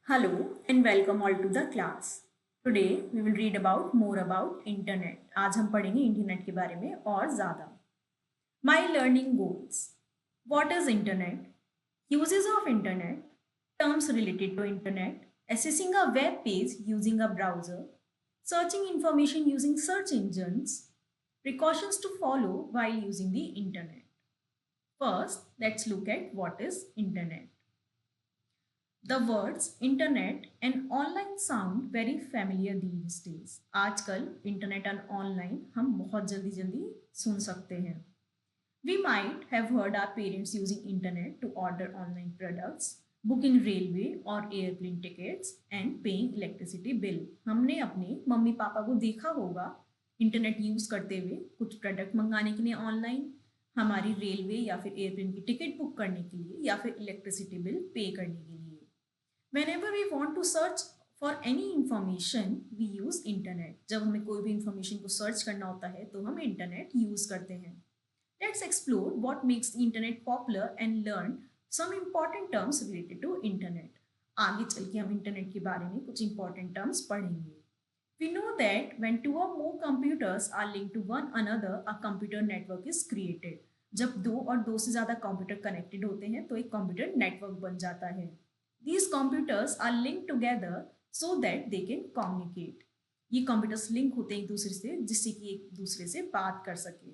Hello and welcome all to the class. Today we will read about more about internet. आज हम पढ़ेंगे internet के बारे में और ज़्यादा. My learning goals. What is internet? Uses of internet. Terms related to internet. Accessing a web page using a browser. Searching information using search engines. Precautions to follow while using the internet. First, let's look at what is internet. The words internet and online sound very familiar these days. आजकल internet और online हम बहुत जल्दी जल्दी सुन सकते हैं. We might have heard our parents using internet to order online products, booking railway or airplane tickets and paying electricity bill. हमने अपने मम्मी पापा को देखा होगा इंटरनेट यूज करते हुए कुछ प्रोडक्ट मंगाने के लिए ऑनलाइन, हमारी रेलवे या फिर एयरप्लेन की टिकट बुक करने के लिए या फिर इलेक्ट्रिसिटी बिल पे करने के लिए. Whenever we want to search for any information, we use internet. जब हमें कोई भी इंफॉर्मेशन को सर्च करना होता है तो हम इंटरनेट यूज करते हैं. Let's explore what makes the internet popular and learn some important terms related to internet. आगे चल के हम इंटरनेट के बारे में कुछ important terms पढ़ेंगे. We know that when two or more computers are linked to one another, a computer network is created. जब दो और दो से ज़्यादा कंप्यूटर कनेक्टेड होते हैं तो एक कंप्यूटर नेटवर्क बन जाता है. These computers are linked together so that they can communicate. ये कंप्यूटर्स लिंक होते हैं एक दूसरे से जिससे कि एक दूसरे से बात कर सके.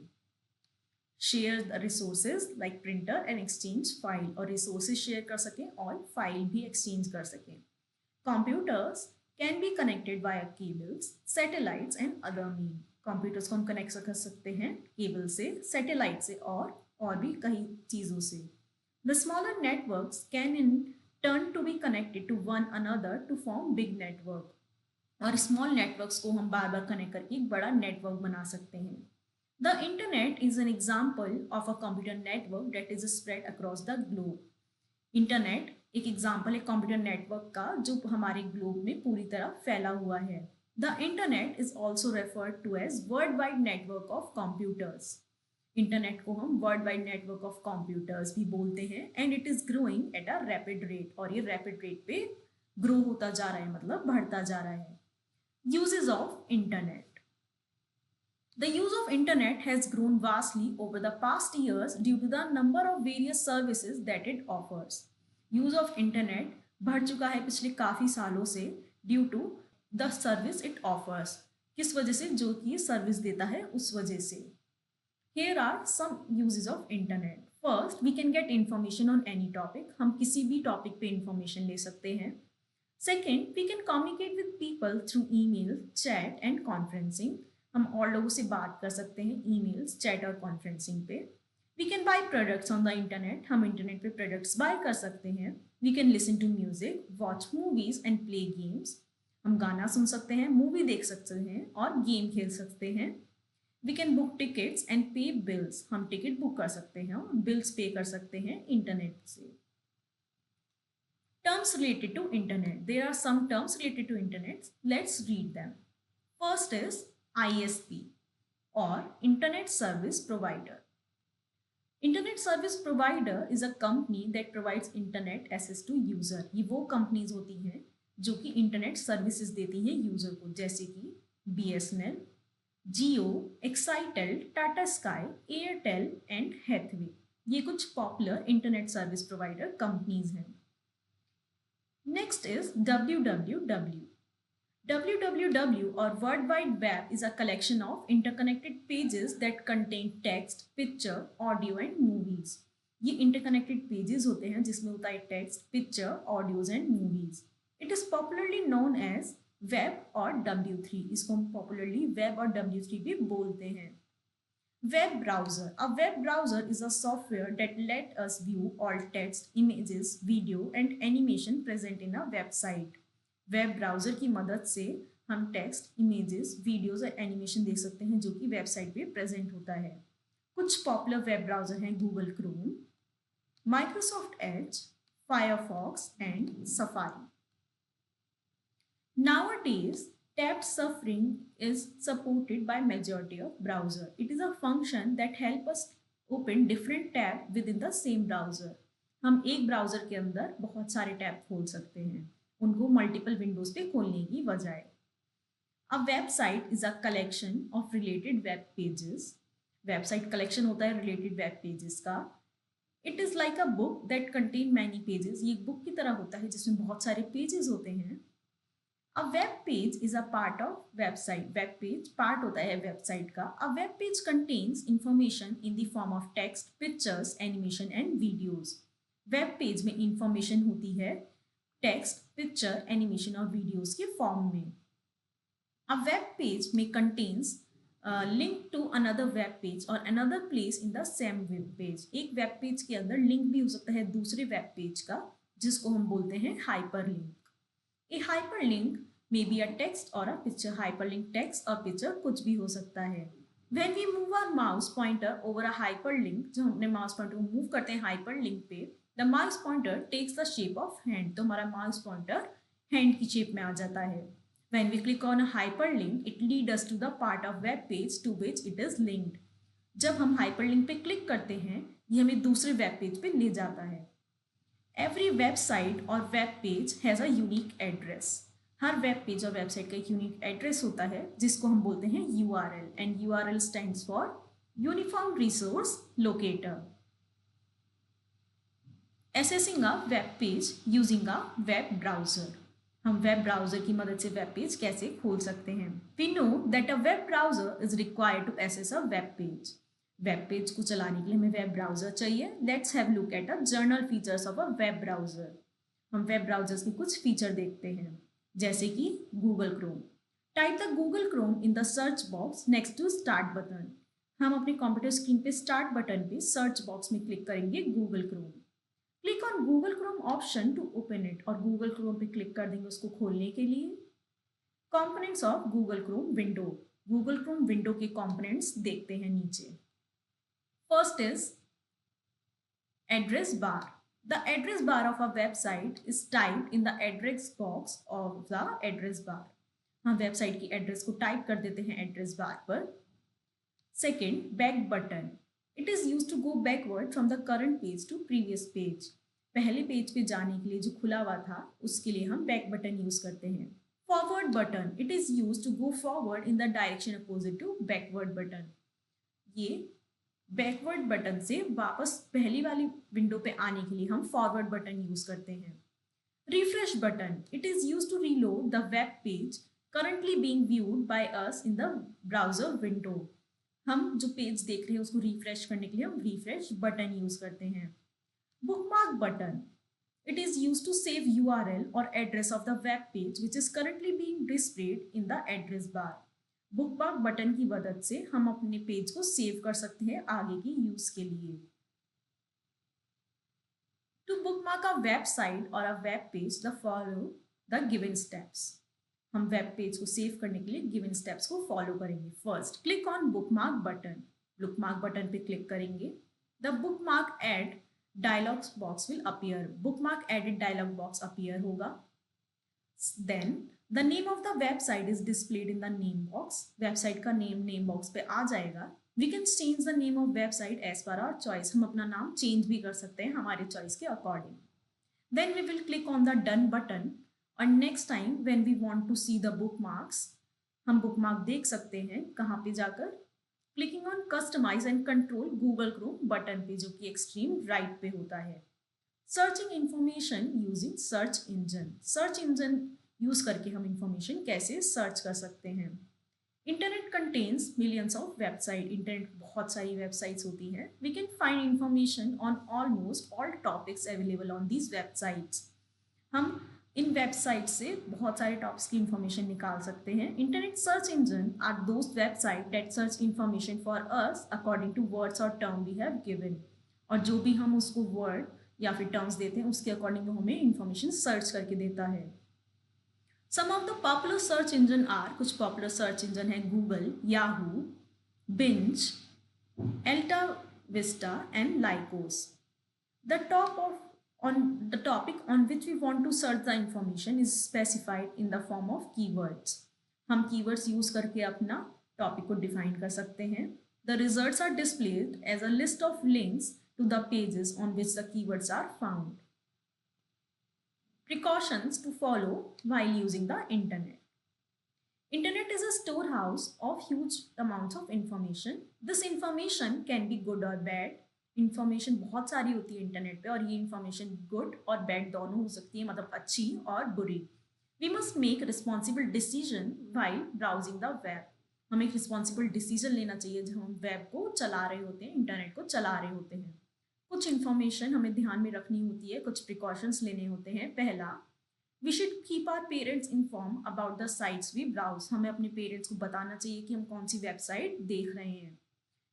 Share the resources like printer and exchange file, और resources शेयर कर सकें और फाइल भी एक्सचेंज कर सकें. Computers can be connected via cables, satellites and other means. Computers को हम कनेक्ट कर सकते हैं केबल से, सैटेलाइट से और भी कई चीज़ों से. The smaller networks can in turn to be connected to one another to form big network. और स्मॉल नेटवर्क्स को हम बार बार कनेक्ट करके एक बड़ा नेटवर्क बना सकते हैं. The internet is an example of a computer network that is spread across the globe. Internet एक एग्जाम्पल है कंप्यूटर नेटवर्क का जो हमारे ग्लोब में पूरी तरह फैला हुआ है. The internet is also referred to as worldwide network of computers. Internet को हम world wide network of computers भी बोलते हैं and it is growing at a rapid rate. और ये रैपिड रेट पे ग्रो होता जा रहा है, मतलब बढ़ता जा रहा है. Uses of internet. The use of internet has grown vastly over the past years due to the number of various services that it offers. Use of internet बढ़ चुका है पिछले काफ़ी सालों से due to the service it offers. किस वजह से? जो कि ये सर्विस देता है उस वजह से. Here are some uses of internet. First, we can get information on any topic. हम किसी भी टॉपिक पे information ले सकते हैं. Second, we can communicate with people through email, chat and conferencing. हम और लोगों से बात कर सकते हैं emails, chat और conferencing पे. We can buy products on the internet. हम इंटरनेट पे products buy कर सकते हैं. We can listen to music, watch movies and play games. हम गाना सुन सकते हैं, मूवी देख सकते हैं और गेम खेल सकते हैं. We can book tickets and pay bills. हम टिकट बुक कर सकते हैं और बिल्स पे कर सकते हैं इंटरनेट से. Terms related to internet. There are some terms related to internet. Let's read them. First is ISP or Internet Service Provider. Internet Service Provider is a company that provides internet access to user. ये वो companies होती हैं जो कि internet services देती हैं user को, जैसे कि BSNL, Jio, Excitel, Tata sky, Airtel and Hathway. ये कुछ popular internet service provider companies हैं. Next is www. www or World Wide Web is a collection of interconnected pages that contain text, picture, audio and movies. ये interconnected pages होते हैं जिसमें होता है text, picture, audios and movies. It is popularly known as web और W3. इसको हम popularly web और W3 भी बोलते हैं. Web browser. A web browser is a software that let us view all text, images, video and animation present in a website. Web browser की मदद से हम टेक्स्ट, इमेजेस, वीडियोज और एनिमेशन देख सकते हैं जो कि वेबसाइट पे प्रेजेंट होता है. कुछ पॉपुलर वेब ब्राउजर हैं Google Chrome, Microsoft Edge, Firefox and safari. Nowadays, tab surfing is supported by majority of browser. It is a function that help us open different tab within the same browser. हम एक browser के अंदर बहुत सारे tab खोल सकते हैं, उनको मल्टीपल विंडोज पे खोलने की बजाय। A website is a collection of related web pages. Website collection होता है रिलेटेड वेब पेजेस का। It is like a book that contain many pages. ये एक बुक की तरह होता है जिसमें बहुत सारे पेजेस होते हैं। अ web page is a part of website. Web page part होता है वेबसाइट का। अ web page contains information in the form of text, pictures, animation and videos. Web page में इंफॉर्मेशन होती है टेक्स्ट, पिक्चर, एनिमेशन और videos के form में। A web page may contains link to another web page or another place in the same web page। एक web page के अंदर link भी हो सकता है दूसरे वेब पेज का, जिसको हम बोलते हैं hyperlink. A hyperlink may be a text और अ पिक्चर। हाइपरलिंक टेक्स्ट और पिक्चर कुछ भी हो सकता है। When we move our mouse pointer over a hyperlink, जब हम अपने माउस पॉइंटर को मूव करते हैं हाइपरलिंक पे, the mouse pointer takes the shape of hand। तो हमारा माउस पॉइंटर हैंड की शेप में आ जाता है। When we click on a hyperlink, it leads us to the part of web page to which it is linked। जब हम hyperlink पे click करते हैं, ये हमें दूसरे वेब पेज पे ले जाता है। Every website or web page has a unique address। Her web page और वेबसाइट का एक यूनिक एड्रेस होता है जिसको हम बोलते हैं URL, and URL stands for uniform resource locator. Accessing a web page using a web browser। हम वेब ब्राउजर की मदद से वेब पेज कैसे खोल सकते हैं। We know that a web browser is required to access a web page. Web page को चलाने के लिए हमें वेब ब्राउजर चाहिए। Let's have look at a general features of a web browser. हम वेब ब्राउजर्स के कुछ फीचर देखते हैं, जैसे कि Google Chrome. Type the Google Chrome in the search box next to start button. हम अपने कंप्यूटर स्क्रीन पे स्टार्ट बटन पे सर्च बॉक्स में क्लिक करेंगे Google Chrome. Click on Google Chrome option to open it, और Google Chrome पे click कर देंगे उसको खोलने के लिए। Components of Google Chrome window. Google Chrome window के कंपोनेंट्स देखते हैं नीचे। First is address bar. The address bar of a website is typed in the address box of the address बार। हम वेबसाइट की एड्रेस को टाइप कर देते हैं एड्रेस बार पर। Second, back button. It is use to go backward from the current page to previous page. पहले page पे जाने के लिए जो खुला हुआ था उसके लिए हम बैक बटन यूज करते हैं। Forward button. It is use to go forward in the direction opposite to backward button. ये बैकवर्ड बटन से वापस पहली वाली विंडो पे आने के लिए हम फॉरवर्ड बटन यूज करते हैं। Refresh button. It is use to reload the web page currently being viewed by us in the browser window. हम जो पेज देख रहे हैं उसको रिफ्रेश करने के लिए हम रिफ्रेश बटन यूज करते हैं। Bookmark button. It is use to save URL और address of the web page which is currently being displayed in the address bar. Bookmark button की मदद से हम अपने पेज को सेव कर सकते हैं आगे की यूज के लिए। टू बुकमार्क अ वेबसाइट और a web page the follow the given steps. हम वेब पेज को सेव करने के लिए गिवन स्टेप्स को फॉलो करेंगे। First, click on bookmark button. Bookmark button पे क्लिक करेंगे। The bookmark add dialog box will appear. Bookmark edit dialog box appear होगा। Then the name of the website is displayed in the name box. Website का name box पे आ जाएगा। We can change the name of website as per our choice. हम अपना नाम change भी कर सकते हैं हमारे चॉइस के according. Then we will click on the done button, और next time when we want to see the bookmarks, हम बुकमार्क देख सकते हैं कहाँ पे जाकर। Clicking on customise and control Google Chrome button पे, जो कि एक्सट्रीम राइट पे होता है। Searching information using search engine. Search engine use करके हम इंफॉर्मेशन कैसे सर्च कर सकते हैं। Internet contains millions of website. Internet बहुत सारी वेबसाइट्स होती हैं। We can find information on almost all topics available on these websites. हम इन वेबसाइट से बहुत सारे टॉपिक्स की इंफॉर्मेशन निकाल सकते हैं। Internet search engine are those website that search information for us according to words और टर्म वी हैव गिवन। और जो भी हम उसको वर्ड या फिर टर्म्स देते हैं उसके अकॉर्डिंग हमें इंफॉर्मेशन सर्च करके देता है। Some of the popular search engine are, कुछ पॉपुलर सर्च इंजन है Google, Yahoo, Bing, AltaVista and Lycos. The topic on which we want to search the information is specified in the form of keywords। हम keywords use करके अपना topic को define कर सकते हैं। The results are displayed as a list of links to the pages on which the keywords are found। Precautions to follow while using the internet. Internet is a storehouse of huge amounts of information. This information can be good or bad. Information बहुत सारी होती है internet पे और ये information good और bad दोनों हो सकती है, मतलब अच्छी और बुरी. We must make responsible decision while browsing the web. हमें एक रिस्पॉन्सिबल डिसीजन लेना चाहिए जब हम वेब को चला रहे होते हैं, इंटरनेट को चला रहे होते हैं. कुछ इन्फॉर्मेशन हमें ध्यान में रखनी होती है, कुछ प्रिकॉशंस लेने होते हैं. पहला, we should keep our parents inform about the sites we browse. हमें अपने पेरेंट्स को बताना चाहिए कि हम कौन सी वेबसाइट देख रहे हैं.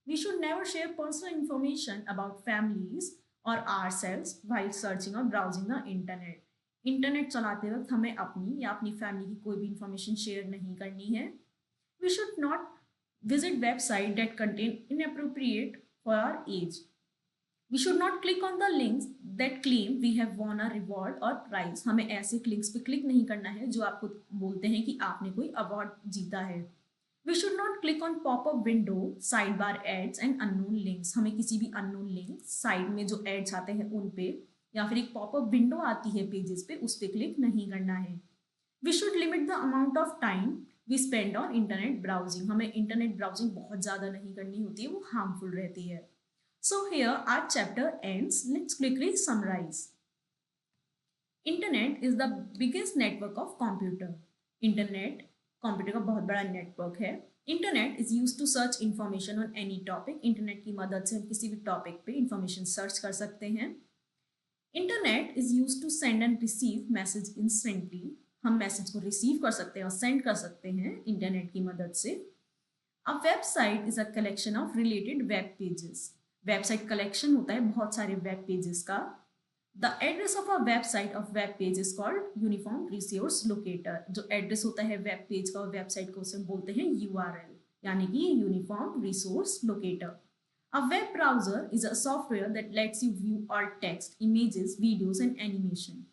We should never share personal information about families और ourselves while सर्चिंग और ब्राउजिंग द इंटरनेट. इंटरनेट चलाते वक्त हमें अपनी या अपनी फैमिली की कोई भी इंफॉर्मेशन शेयर नहीं करनी है. We should not visit website that contain inappropriate for our age. We should not click on the links that claim we have won a reward or prize. हमें ऐसे लिंक्स पे click नहीं करना है जो आपको बोलते हैं कि आपने कोई अवार्ड जीता है. We should not click on pop-up window, sidebar ads and unknown links. हमें किसी भी unknown link साइड में जो एड्स आते हैं उन पे या फिर एक पॉपअप विंडो आती है पेजेस पे, उस पे क्लिक नहीं करना है. We should limit the amount of time we spend on internet browsing. हमें इंटरनेट ब्राउजिंग बहुत ज़्यादा नहीं करनी होती है, वो हार्मफुल रहती है. So here our chapter ends. Let's quickly summarize. Internet is the biggest network of computer. Internet computer का बहुत बड़ा नेटवर्क है. Internet is use to search information on any topic. Internet की मदद से हम किसी भी टॉपिक पे इंफॉर्मेशन सर्च कर सकते हैं. Internet is use to send and receive message instantly. हम मैसेज को रिसीव कर सकते हैं और सेंड कर सकते हैं इंटरनेट की मदद से. A website is a collection of related web pages. Website collection होता है बहुत सारे वेब पेजेस का. The address of a website of web page is called uniform resource locator. जो एड्रेस होता है वेब पेज का और वेबसाइट को उसे बोलते हैं URL, यानी कि uniform resource locator. A web browser is a software that let's you view all text, images, videos and animation.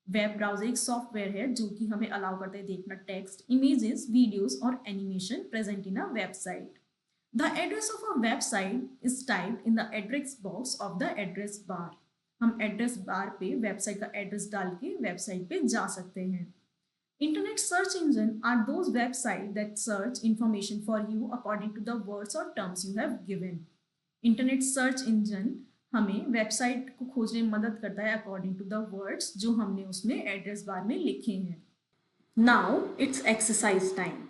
Web browser एक सॉफ्टवेयर है जो कि हमें अलाउ करते हैं देखना टेक्स्ट, इमेजेस, वीडियोस और animation present in a website. The address of a website is typed in the address box of the address bar. हम एड्रेस बार पे वेबसाइट का एड्रेस डाल के वेबसाइट पे जा सकते हैं. Internet search engine are those website that search information for you according to the words और terms you have given. Internet search engine हमें वेबसाइट को खोजने में मदद करता है अकॉर्डिंग टू द वर्ड्स जो हमने उसमें एड्रेस बार में लिखे हैं. Now it's exercise time.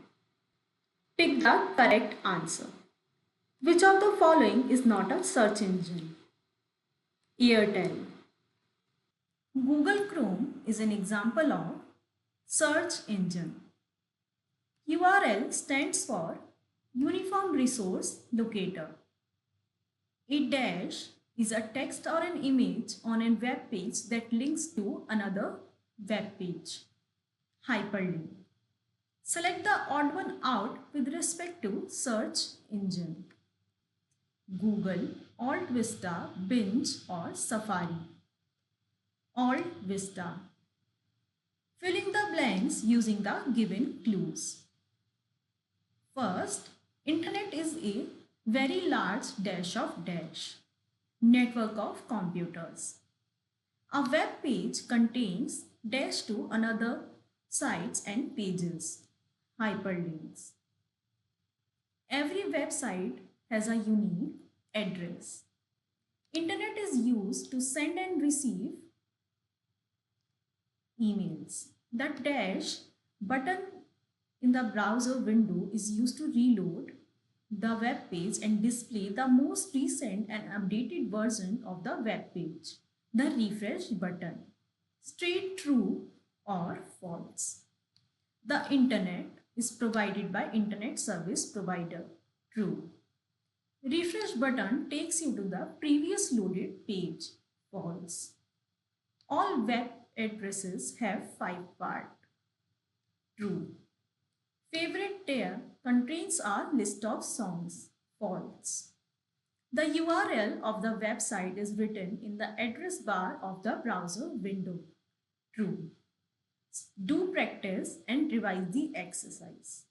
Pick the correct answer. Which of the following is not a search engine? Airtel. Google Chrome is an example of search engine. URL stands for Uniform Resource Locator. A dash is a text or an image on a web page that links to another web page. Hyperlink. Select the odd one out with respect to search engine. Google, Alt Vista, Bing or Safari. Alt Vista. Filling the blanks using the given clues. First, internet is a very large dash of dash. Network of computers. A web page contains dash to another sites and pages. Hyperlinks. Every website has a unique address. Internet is used to send and receive emails. The dash button in the browser window is used to reload the web page and display the most recent and updated version of the web page. The refresh button. Straight true or false. The internet is provided by internet service provider. True. Refresh button takes you to the previous loaded page. False. All web addresses have 5 parts. True. Favorite tab contains a list of songs. False. The URL of the website is written in the address bar of the browser window. True. Do practice and revise the exercise.